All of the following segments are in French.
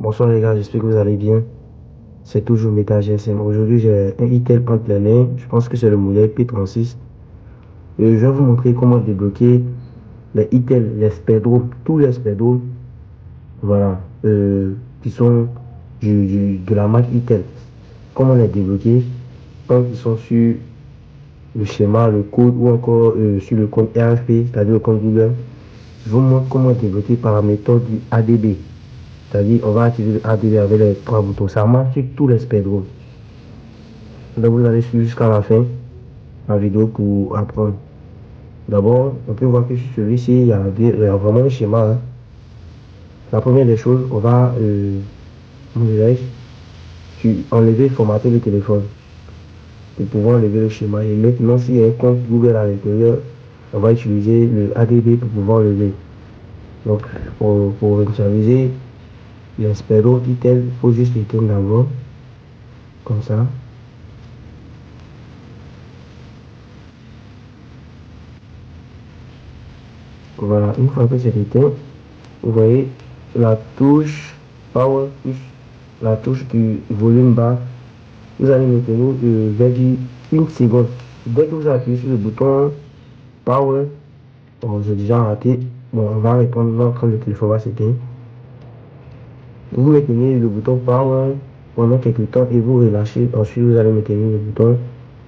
Bonsoir les gars, j'espère que vous allez bien. C'est toujours Meta GSM. Aujourd'hui, j'ai un Itel entre les mains. Je pense que c'est le modèle P36. Et je vais vous montrer comment débloquer les Itel, les Spedro, tous les Spedro, voilà, qui sont de la marque Itel. Comment les débloquer quand ils sont sur le schéma, le code ou encore sur le compte RFP, c'est-à-dire le compte Google. Je vous montre comment débloquer par la méthode du ADB. C'est-à-dire, on va activer le ADB avec les trois boutons. Ça marche sur tous les Spedro. Donc vous allez suivre jusqu'à la fin la vidéo pour apprendre. D'abord, on peut voir que sur celui-ci, il y a vraiment un schéma. Hein. La première des choses, on va enlever, formater le téléphone pour pouvoir enlever le schéma. Et maintenant, s'il y a un compte Google à l'intérieur, on va utiliser le ADB pour pouvoir enlever. Donc, pour initialiser l'Espero Itel, il faut juste éteindre d'abord, comme ça. Voilà, une fois que c'est éteint, vous voyez la touche Power plus la touche du volume bas. Vous allez maintenir vers une seconde. Dès que vous appuyez sur le bouton Power, bon, j'ai déjà raté. Bon, on va répondre quand le téléphone va s'éteindre. Vous maintenez le bouton Power pendant quelques temps et vous relâchez. Ensuite, vous allez maintenir le bouton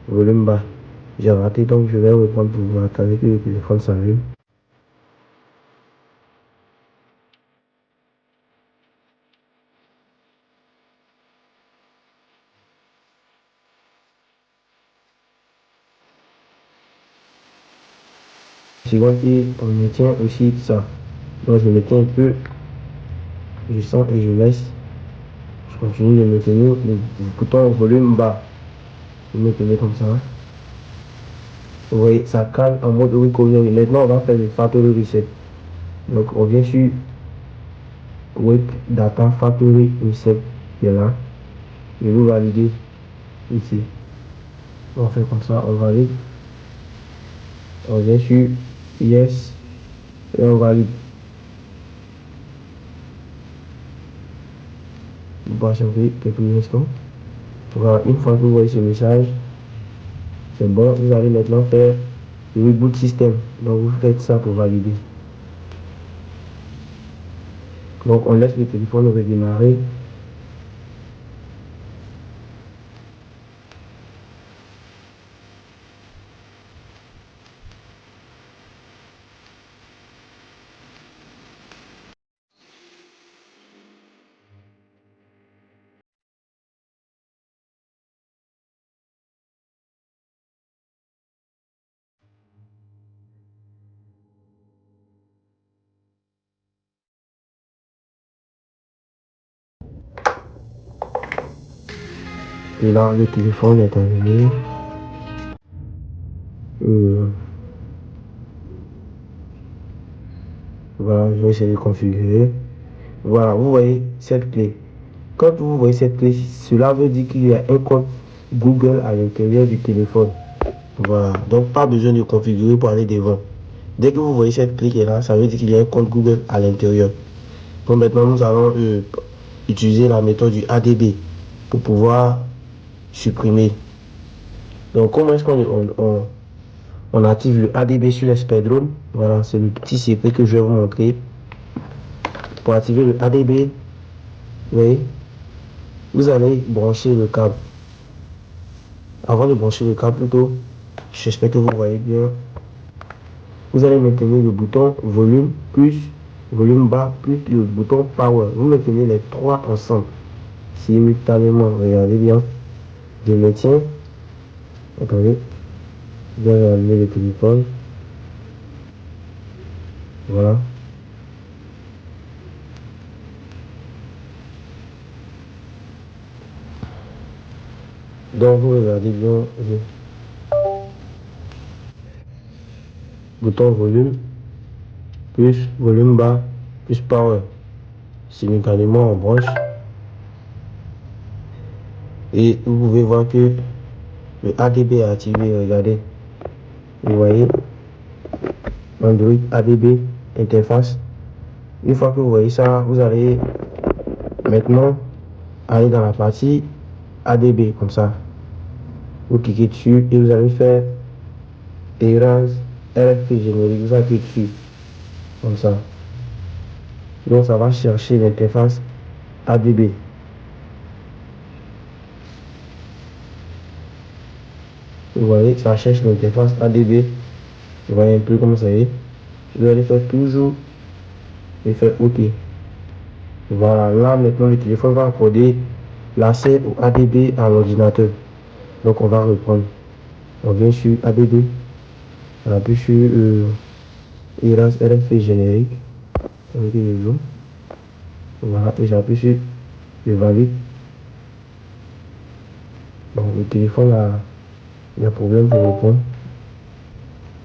volume bas. J'ai raté, donc je vais reprendre pour vous attendre que le téléphone s'allume. Seconde et on maintient aussi ça. Donc je maintiens un peu, je sens et je laisse. Je continue de maintenir le bouton volume bas. Je maintenir comme ça. Vous voyez, ça calme en mode recovery. Maintenant, on va faire le factory reset. Donc, on vient sur Web Data Factory Reset qui est là. Et vous validez ici. On fait comme ça, on valide. On vient sur Yes et on valide. Vous patientez quelques instants. Voilà, une fois que vous voyez ce message, c'est bon, vous allez maintenant faire le reboot système. Donc vous faites ça pour valider. Donc on laisse le téléphone redémarrer. Et là, le téléphone est terminé. Voilà, je vais essayer de configurer. Voilà, vous voyez cette clé. Quand vous voyez cette clé, cela veut dire qu'il y a un compte Google à l'intérieur du téléphone. Voilà, donc pas besoin de configurer pour aller devant. Dès que vous voyez cette clé qui est là, ça veut dire qu'il y a un compte Google à l'intérieur. Donc maintenant, nous allons utiliser la méthode du ADB pour pouvoir supprimer. Donc comment est-ce qu'on active le ADB sur l'Espedrone? Voilà, c'est le petit secret que je vais vous montrer. Pour activer le ADB, vous allez brancher le câble. Avant de brancher le câble plutôt, j'espère que vous voyez bien. Vous allez maintenir le bouton volume plus volume bas plus le bouton power. Vous maintenez les trois ensemble simultanément. Regardez bien. Je maintiens. Attendez. Je vais allumer le téléphone. Voilà. Donc vous regardez bien le bouton volume plus volume bas plus power. Simultanément on branche. Et vous pouvez voir que le ADB est activé. Regardez. Vous voyez. Android ADB interface. Une fois que vous voyez ça, vous allez Maintenant, allez dans la partie ADB, comme ça. Vous cliquez dessus et vous allez faire Erase RFP générique, vous appuyez dessus, comme ça. Donc ça va chercher l'interface ADB. Vous voyez, ça cherche l'interface ADB. Vous voyez un peu comment ça est. Vous allez faire toujours et faire OK. Voilà, là maintenant le téléphone va accorder l'accès au ADB à l'ordinateur. Donc on va reprendre. On vient sur ADB. On appuie sur Erase RFP générique. Avec le zoom. Voilà, et j'appuie sur le valide. Bon, le téléphone a, il y a problème pour répondre.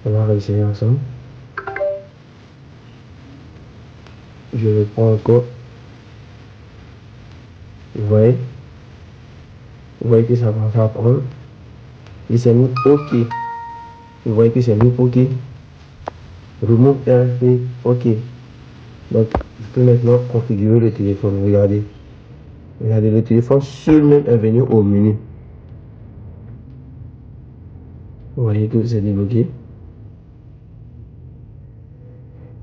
On va réessayer ensemble. Je reprends encore. Vous voyez que ça va prendre. Et c'est mis OK. Vous voyez que c'est mis OK. Remove RFP OK. Donc, je peux maintenant configurer le téléphone. Regardez. Regardez, le téléphone seul même est venu au menu. Vous voyez que c'est débloqué.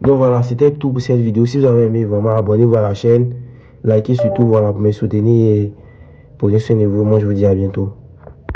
Donc voilà, c'était tout pour cette vidéo. Si vous avez aimé, vraiment abonnez-vous à la chaîne. Likez surtout, voilà, pour me soutenir et pour soignez-vous. Moi, je vous dis à bientôt.